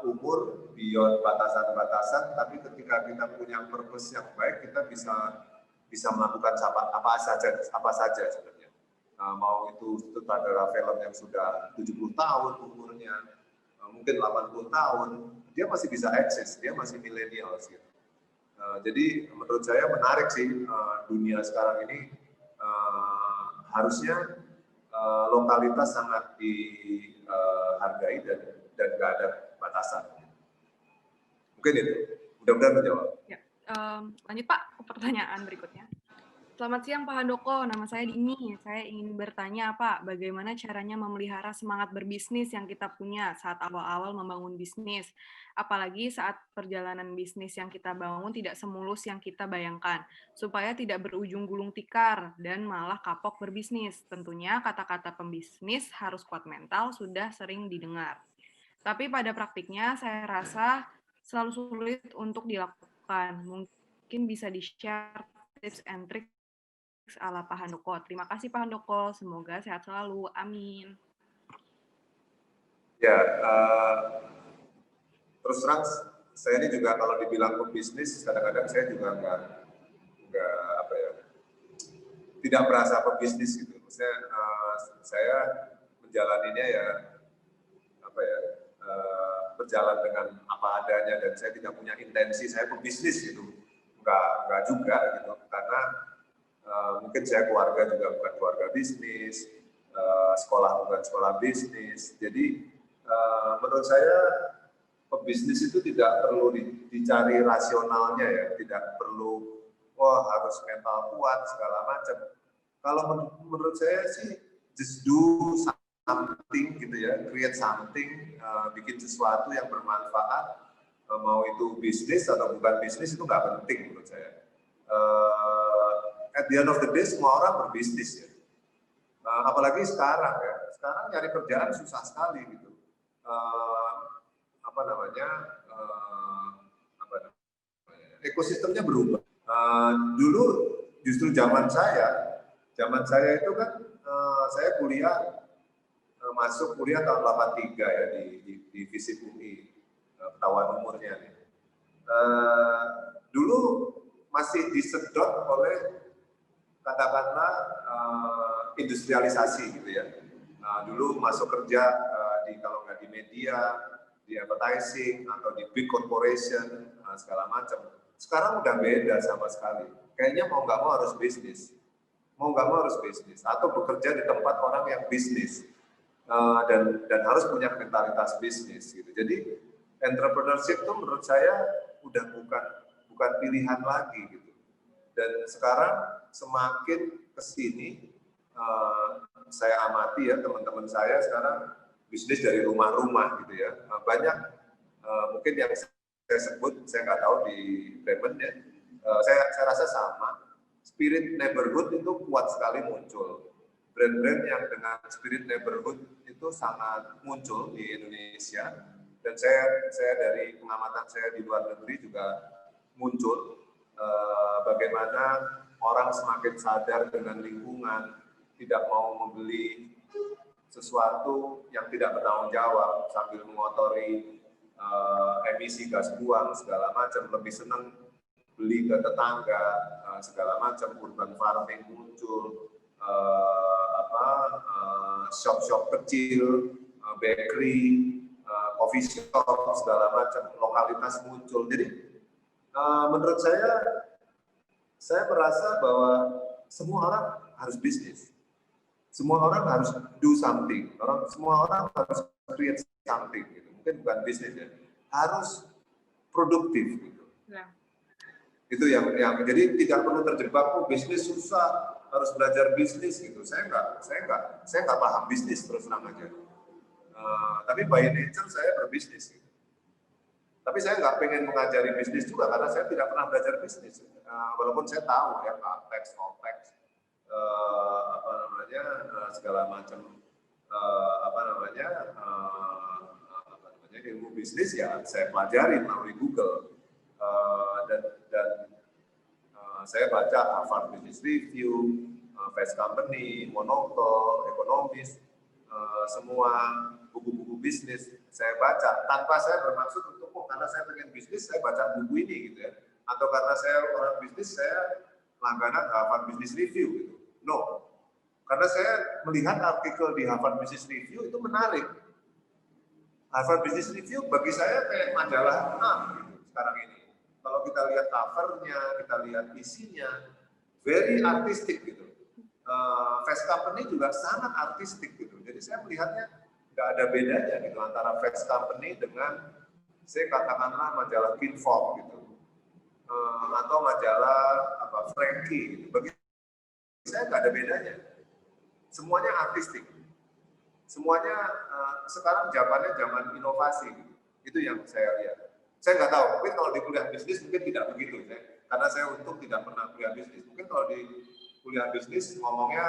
umur, beyond batasan-batasan, tapi ketika kita punya purpose yang baik, kita bisa melakukan apa saja sebenarnya. Mau itu sutradara film yang sudah 70 tahun umurnya, mungkin 80 tahun, dia masih bisa eksis, dia masih milenial gitu. Jadi menurut saya menarik sih dunia sekarang ini, harusnya lokalitas sangat dihargai dan nggak ada batasan. Mungkin itu, mudah-mudahan menjawab. Ya, lanjut Pak ke pertanyaan berikutnya. Selamat siang Pak Handoko, nama saya Dini. Saya ingin bertanya Pak, bagaimana caranya memelihara semangat berbisnis yang kita punya saat awal-awal membangun bisnis? Apalagi saat perjalanan bisnis yang kita bangun tidak semulus yang kita bayangkan, supaya tidak berujung gulung tikar dan malah kapok berbisnis. Tentunya kata-kata pembisnis harus kuat mental, sudah sering didengar. Tapi pada praktiknya saya rasa selalu sulit untuk dilakukan. Mungkin bisa di-share tips and tricks ala Pak Handoko. Terima kasih Pak Handoko, semoga sehat selalu. Amin. Ya, terus terang saya ini juga kalau dibilang pebisnis, kadang-kadang saya juga nggak tidak merasa pebisnis gitu. Maksudnya saya menjalaninya ya berjalan dengan apa adanya, dan saya tidak punya intensi saya pebisnis gitu. Enggak juga gitu, karena mungkin saya keluarga juga bukan keluarga bisnis, sekolah bukan sekolah bisnis. Jadi menurut saya pebisnis itu tidak perlu dicari rasionalnya ya, tidak perlu harus mental kuat segala macam. Kalau menurut saya sih just do something gitu ya, create something, bikin sesuatu yang bermanfaat, mau itu bisnis atau bukan bisnis itu nggak penting menurut saya. At the end of the day semua orang berbisnis ya. Apalagi sekarang ya, sekarang nyari kerjaan susah sekali gitu. Ekosistemnya berubah. Dulu justru zaman saya itu kan saya masuk kuliah tahun 83 ya di FISIP UI, ketahuan umurnya nih. Dulu masih disedot oleh katakanlah industrialisasi gitu ya. Dulu masuk kerja kalau nggak di media, di advertising atau di big corporation segala macam. Sekarang udah beda sama sekali. Kayaknya mau nggak mau harus bisnis, atau bekerja di tempat orang yang bisnis dan harus punya mentalitas bisnis gitu. Jadi entrepreneurship itu menurut saya udah bukan pilihan lagi gitu. Dan sekarang semakin kesini saya amati ya teman-teman saya sekarang bisnis dari rumah-rumah gitu ya. Banyak Mungkin yang saya sebut, saya nggak tahu di Bremen ya, saya rasa sama. Spirit neighborhood itu kuat sekali muncul. Brand-brand yang dengan spirit neighborhood itu sangat muncul di Indonesia. Dan saya dari pengamatan saya di luar negeri juga muncul bagaimana orang semakin sadar dengan lingkungan, tidak mau membeli sesuatu yang tidak bertanggung jawab sambil mengotori emisi gas buang segala macam, lebih senang beli ke tetangga segala macam, urban farming muncul, shop-shop kecil, bakery, coffee shop segala macam, lokalitas muncul. Jadi menurut saya merasa bahwa semua orang harus bisnis. Semua orang harus do something. Semua orang harus create something. Gitu. Mungkin bukan bisnis ya, harus produktif. Gitu. Ya. Itu yang jadi tidak perlu terjebak. Oh, bisnis susah, harus belajar bisnis gitu. Saya nggak paham bisnis terus terang aja. Tapi by nature saya berbisnis. Gitu. Tapi saya nggak pengen mengajari bisnis juga karena saya tidak pernah belajar bisnis. Walaupun saya tahu ya capex, opex. Segala macam ilmu bisnis ya saya pelajari melalui Google dan saya baca Harvard Business Review, Fast Company, Monocle, Economist, semua buku-buku bisnis saya baca tanpa saya bermaksud untuk karena saya pengen bisnis saya baca buku ini gitu ya, atau karena saya orang bisnis saya langganan Harvard Business Review gitu. No, karena saya melihat artikel di Harvard Business Review itu menarik. Harvard Business Review bagi saya kayak majalah gitu, sekarang ini. Kalau kita lihat covernya, kita lihat isinya, very artistic gitu. Fast Company juga sangat artistik gitu. Jadi saya melihatnya nggak ada bedanya gitu antara Fast Company dengan saya katakanlah majalah Kinfolk gitu, atau majalah Frankie gitu. Bagi saya nggak ada bedanya. Semuanya artistik. Semuanya sekarang zamannya zaman inovasi. Gitu. Itu yang saya lihat. Saya nggak tahu, mungkin kalau di kuliah bisnis mungkin tidak begitu. Karena saya untung tidak pernah kuliah bisnis. Mungkin kalau di kuliah bisnis ngomongnya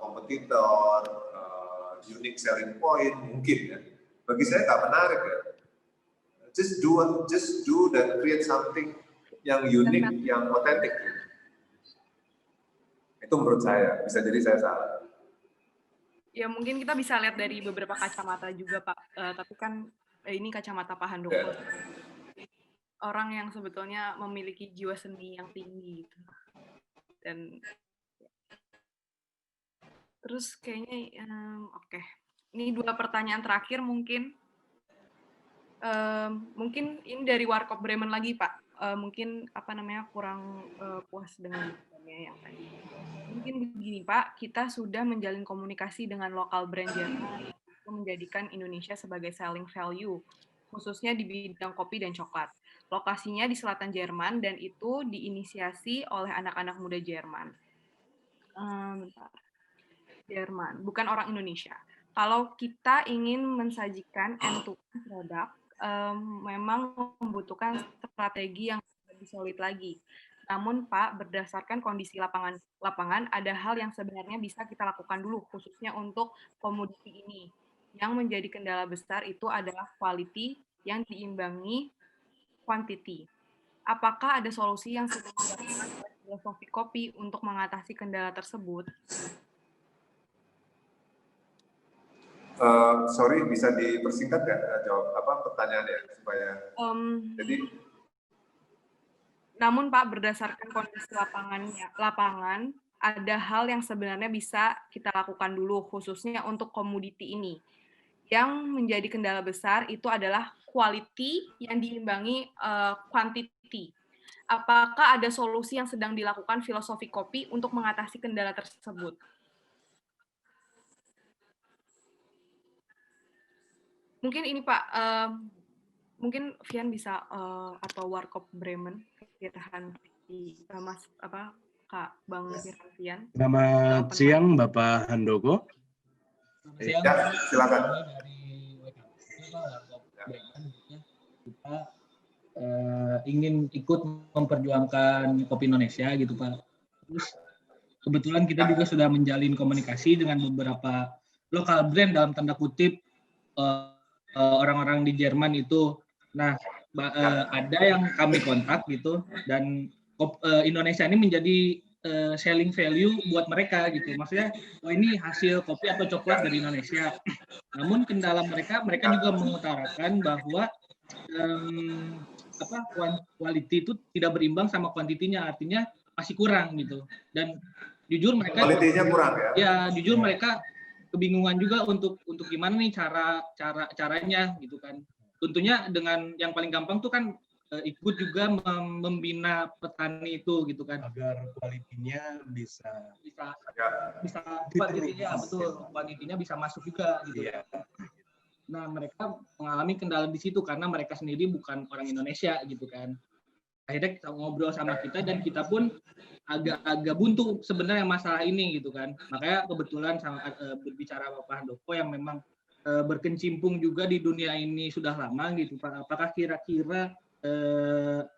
kompetitor, unique selling point mungkin ya. Bagi saya nggak menarik ya. Just do dan create something yang unik, yang otentik. Itu menurut saya, bisa jadi saya salah. Ya mungkin kita bisa lihat dari beberapa kacamata juga Pak, tapi kan ini kacamata Pak Handoko. Yeah. Orang yang sebetulnya memiliki jiwa seni yang tinggi gitu. Dan terus kayaknya oke. Ini 2 pertanyaan terakhir mungkin. Mungkin ini dari Warkop Bremen lagi Pak. Mungkin kurang puas dengan yang tadi. Mungkin begini Pak, kita sudah menjalin komunikasi dengan lokal brand Jerman untuk menjadikan Indonesia sebagai selling value, khususnya di bidang kopi dan coklat. Lokasinya di selatan Jerman dan itu diinisiasi oleh anak-anak muda Jerman. Jerman, bukan orang Indonesia. Kalau kita ingin mensajikan end-to-end produk, memang membutuhkan strategi yang lebih solid lagi. Namun Pak, berdasarkan kondisi lapangan ada hal yang sebenarnya bisa kita lakukan dulu, khususnya untuk komoditi ini. Yang menjadi kendala besar itu adalah quality yang diimbangi quantity. Apakah ada solusi yang sudah dilakukan oleh filosofi kopi untuk mengatasi kendala tersebut? Sorry, bisa dipersingkat nggak jawab pertanyaannya supaya jadi. Namun Pak, berdasarkan kondisi lapangan, ada hal yang sebenarnya bisa kita lakukan dulu, khususnya untuk komoditi ini. Yang menjadi kendala besar itu adalah quality yang diimbangi quantity. Apakah ada solusi yang sedang dilakukan filosofi kopi untuk mengatasi kendala tersebut? Mungkin ini Pak, mungkin Vian bisa atau Warkop Bremen Mas Kak Bang Vian. Selamat siang Bapak Handoko. Ya, silakan. Dari kita ingin ikut memperjuangkan kopi Indonesia gitu Pak. Terus kebetulan kita juga sudah menjalin komunikasi dengan beberapa lokal brand dalam tanda kutip orang-orang di Jerman itu. Nah, ada yang kami kontak gitu dan Indonesia ini menjadi selling value buat mereka gitu. Maksudnya, ini hasil kopi atau coklat dari Indonesia. Namun kendala mereka juga mengutarakan bahwa quality itu tidak berimbang sama kuantitinya, artinya masih kurang gitu. Dan jujur mereka kualitinya kurang ya. Ya, jujur mereka kebingungan juga untuk gimana nih caranya gitu kan. Tentunya dengan yang paling gampang tuh kan ikut juga membina petani itu gitu kan, agar kualitinya bisa kuantitinya betul, kuantitinya bisa masuk juga gitu. Iya. Nah, mereka mengalami kendala di situ karena mereka sendiri bukan orang Indonesia gitu kan. Akhirnya kita ngobrol sama kita dan kita pun agak buntu sebenarnya masalah ini gitu kan. Makanya kebetulan berbicara sama Pak Handoko yang memang berkecimpung juga di dunia ini sudah lama gitu Pak. Apakah kira-kira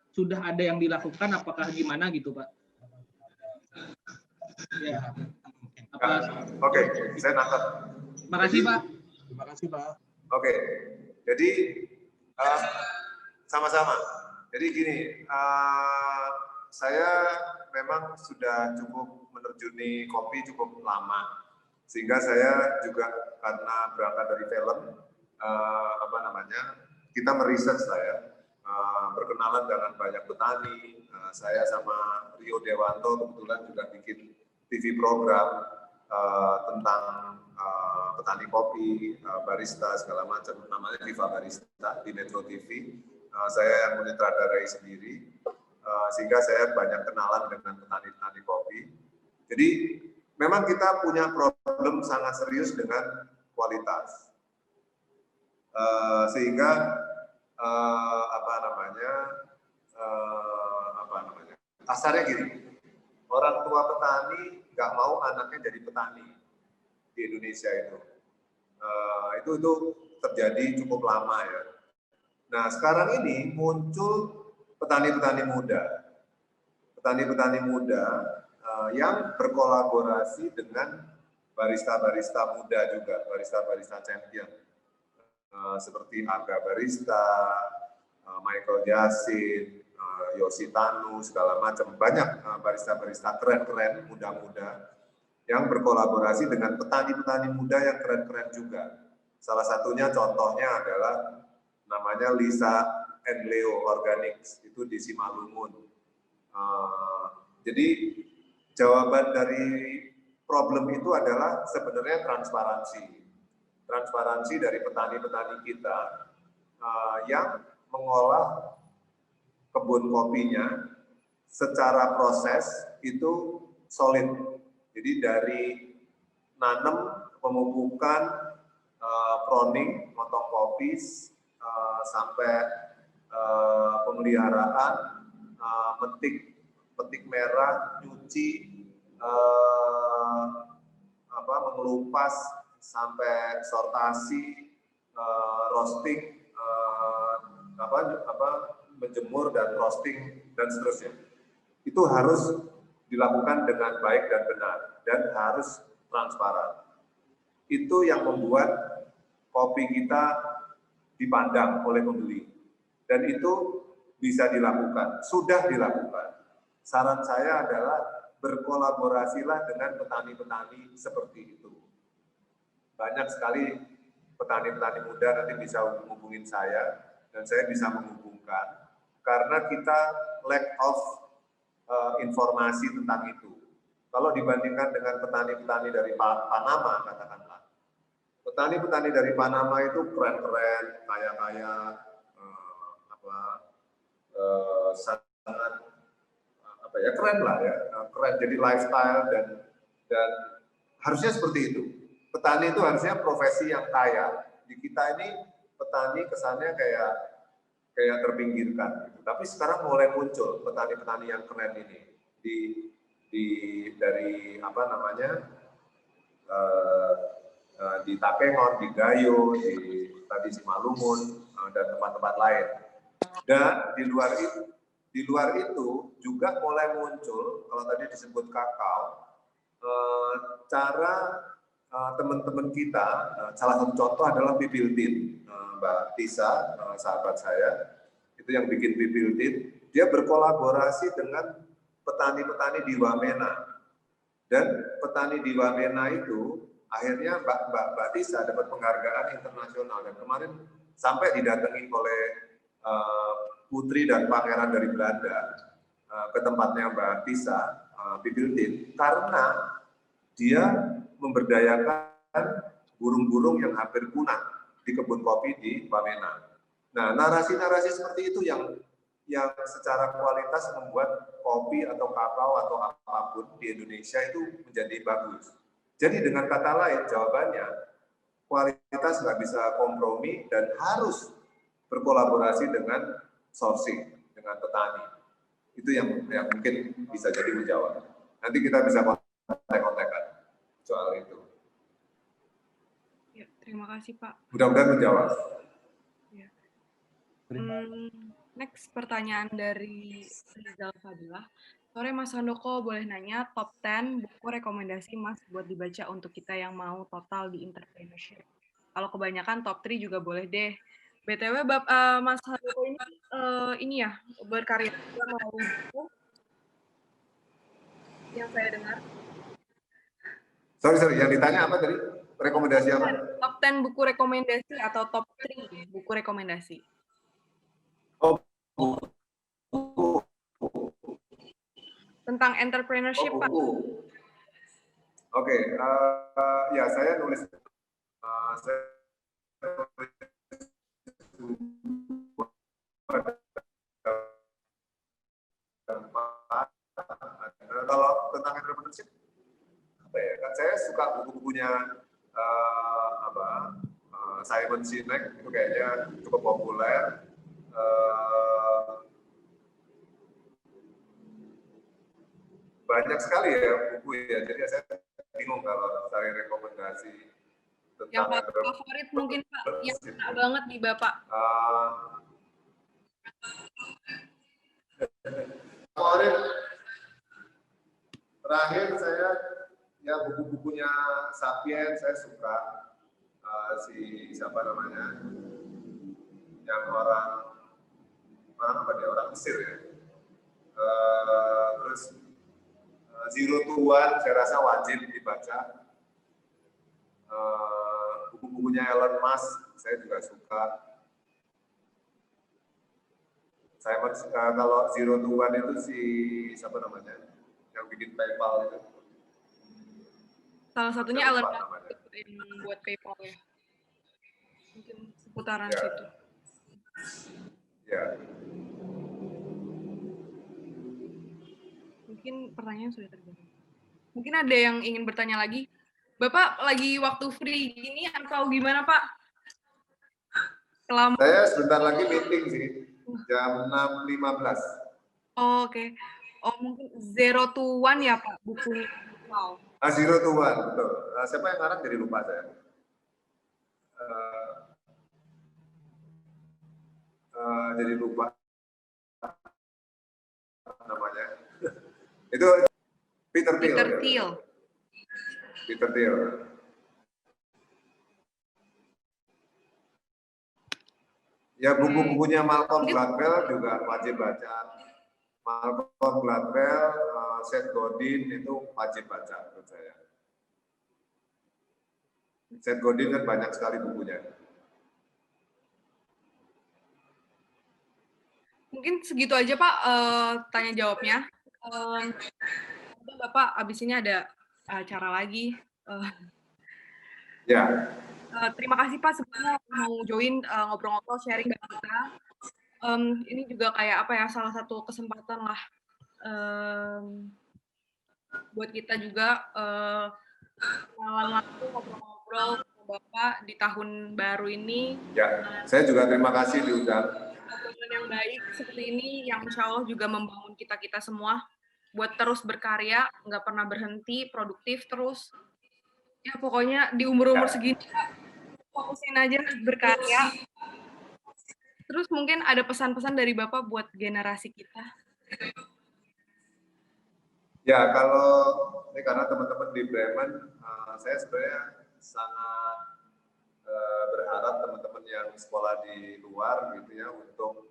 sudah ada yang dilakukan, apakah gimana gitu Pak? Ya. Oke, saya nangkep. Makasih Pak. Terima kasih Pak. Oke, jadi sama-sama. Jadi gini, saya memang sudah cukup menerjuni kopi cukup lama, sehingga saya juga karena berangkat dari film, kita meriset saya, berkenalan dengan banyak petani. Saya sama Rio Dewanto kebetulan juga bikin TV program tentang petani kopi, barista segala macam, namanya Viva Barista di Metro TV. Saya yang menyutradarai sendiri, sehingga saya banyak kenalan dengan petani-petani kopi. Jadi memang kita punya problem sangat serius dengan kualitas, sehingga kasarnya gini, orang tua petani nggak mau anaknya jadi petani di Indonesia itu. Itu terjadi cukup lama ya. Nah, sekarang ini muncul petani-petani muda yang berkolaborasi dengan barista-barista muda juga, barista-barista champion, seperti Aga Barista, Michael Yasin, Yosi Tanu, segala macam, banyak barista-barista keren-keren, muda-muda, yang berkolaborasi dengan petani-petani muda yang keren-keren juga. Salah satunya contohnya adalah namanya Lisa and Leo Organics, itu di Simalungun. Jadi jawaban dari problem itu adalah sebenarnya transparansi dari petani-petani kita yang mengolah kebun kopinya secara proses itu solid. Jadi dari nanam, pemupukan, pruning, motong kopi, sampai pemeliharaan, petik merah, nyuci, mengelupas, sampai sortasi, roasting, menjemur dan roasting dan seterusnya. Itu harus dilakukan dengan baik dan benar dan harus transparan. Itu yang membuat kopi kita dipandang oleh pembeli. Dan itu bisa dilakukan, sudah dilakukan. Saran saya adalah berkolaborasilah dengan petani-petani seperti itu. Banyak sekali petani-petani muda nanti bisa menghubungin saya, dan saya bisa menghubungkan, karena kita lack of informasi tentang itu. Kalau dibandingkan dengan petani-petani dari Panama, katakanlah, petani-petani dari Panama itu keren-keren, kaya-kaya, sangat keren lah ya, keren, jadi lifestyle dan harusnya seperti itu. Petani itu harusnya profesi yang kaya. Di kita ini petani kesannya kayak terpinggirkan. Gitu. Tapi sekarang mulai muncul petani-petani yang keren ini dari di Takengon, di Gayo, di tadi Simalungun dan tempat-tempat lain. Dan di luar itu juga mulai muncul, kalau tadi disebut kakao, cara teman-teman kita, salah satu contoh adalah Pipiltin. Mbak Tisa, sahabat saya, itu yang bikin Pipiltin, dia berkolaborasi dengan petani-petani di Wamena. Dan petani di Wamena itu akhirnya Mbak Tisa dapat penghargaan internasional, dan kemarin sampai didatangi oleh putri dan pangeran dari Belanda ke tempatnya Mbak Tisa, Pipiltin, karena dia memberdayakan burung-burung yang hampir punah di kebun kopi di Wamena. Nah, narasi-narasi seperti itu yang secara kualitas membuat kopi atau kakao atau apapun di Indonesia itu menjadi bagus. Jadi dengan kata lain, jawabannya kualitas nggak bisa kompromi dan harus berkolaborasi dengan sourcing, dengan petani. Itu yang mungkin bisa jadi menjawab. Nanti kita bisa kontak-kontakan soal itu. Ya, terima kasih Pak. Mudah-mudahan menjawab. Ya. Next pertanyaan dari Rizal Fadilah. Sore Mas Handoko, boleh nanya top 10 buku rekomendasi Mas buat dibaca untuk kita yang mau total di entrepreneurship. Kalau kebanyakan top 3 juga boleh deh. BTW Mas Handoko ini ya berkarya juga melalui buku yang saya dengar. Sorry, yang ditanya apa tadi? Rekomendasi apa? Top 10 buku rekomendasi atau top 3 buku rekomendasi. Oh, tentang entrepreneurship, Pak. Oke, ya saya nulis kalau tentang entrepreneurship, apa ya? Kan saya suka buku-bukunya Simon Sinek, itu kayaknya cukup populer. Banyak sekali ya buku ya, jadi saya bingung kalau cari rekomendasi tentang yang favorit mungkin Pak, yang enak banget di Bapak. Favorit terakhir saya ya buku-bukunya Sapiens saya suka, si siapa namanya, yang orang apa dia, orang Mesir ya, terus Zero to One saya rasa wajib dibaca. Buku-bukunya Elon Musk saya juga suka. Saya kalau Zero to One itu si siapa namanya yang bikin PayPal itu. Salah satunya Elon Musk yang buat PayPal ya. Mungkin seputaran ya. situ. Ya. Mungkin pertanyaan sudah terjawab. Mungkin ada yang ingin bertanya lagi. Bapak lagi waktu free gini atau gimana Pak? Saya sebentar lagi meeting sih, jam 6.15. Oh, oke. Oh, mungkin Zero to One ya Pak, bukunya. Wow. Zero to One, betul. Siapa yang ngarang jadi lupa saya. Jadi lupa namanya. Itu Peter Thiel. Peter Thiel. Ya buku-bukunya Malcolm Gladwell juga wajib baca. Malcolm Gladwell, Seth Godin itu wajib baca menurut saya. Seth Godin kan banyak sekali bukunya. Mungkin segitu aja Pak tanya jawabnya. Bapak abis ini ada acara lagi. Ya. Terima kasih Pak sebelumnya mau join ngobrol-ngobrol sharing dengan kita. Ini juga kayak apa ya, salah satu kesempatan lah buat kita juga kenalan langsung ngobrol-ngobrol sama Bapak di tahun baru ini. Ya, saya juga terima kasih diundang. Hubungan yang baik seperti ini yang insya Allah juga membangun kita semua buat terus berkarya, nggak pernah berhenti, produktif terus. Ya pokoknya di umur-umur segini fokusin aja berkarya. Terus mungkin ada pesan-pesan dari Bapak buat generasi kita. Ya, kalau ini karena teman-teman di Bremen, saya sebenarnya sangat berharap teman-teman yang sekolah di luar gitu ya untuk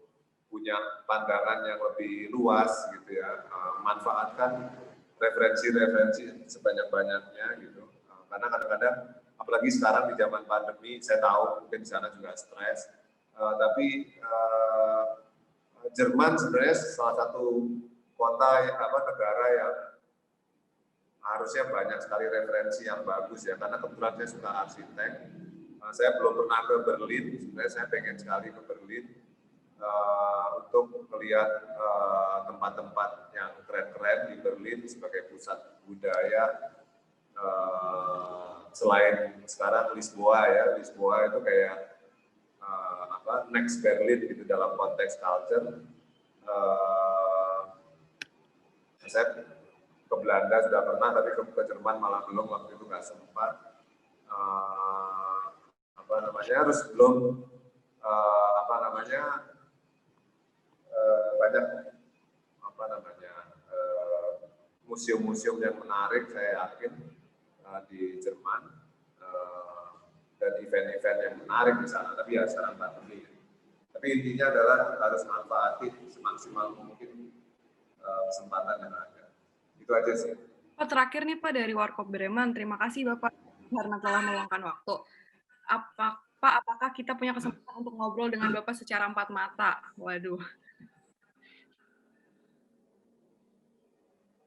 punya pandangan yang lebih luas gitu ya, manfaatkan referensi-referensi sebanyak-banyaknya gitu. Karena kadang-kadang apalagi sekarang di zaman pandemi, saya tahu mungkin di sana juga stres, tapi Jerman sebenarnya salah satu kota negara yang harusnya banyak sekali referensi yang bagus ya, karena kebetulan saya suka arsitek. Saya belum pernah ke Berlin, sebenarnya saya pengen sekali ke Berlin untuk melihat tempat-tempat yang keren-keren di Berlin sebagai pusat budaya. Selain sekarang Lisboa ya, Lisboa itu kayak next Berlin gitu dalam konteks culture. Saya ke Belanda sudah pernah, tapi ke Jerman malah belum, waktu itu nggak sempat. Terus belum banyak museum-museum yang menarik, saya yakin di Jerman, dan event-event yang menarik di sana. Tapi ya sekarang pandemi. Tapi intinya adalah harus manfaati semaksimal mungkin kesempatan yang ada. Itu aja sih. Pak, terakhir nih Pak dari Warkop Bremen, terima kasih Bapak karena telah meluangkan waktu. Apakah kita punya kesempatan untuk ngobrol dengan Bapak secara empat mata? Waduh.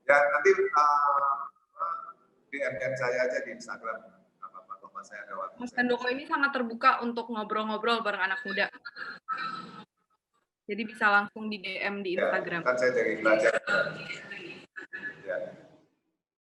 Ya nanti DM saya aja di Instagram. Apa saya ada waktu. Mas Handoko ini sangat terbuka untuk ngobrol-ngobrol bareng anak muda. Jadi bisa langsung di DM di Instagram. Ya, kan saya dari belajar. Ya.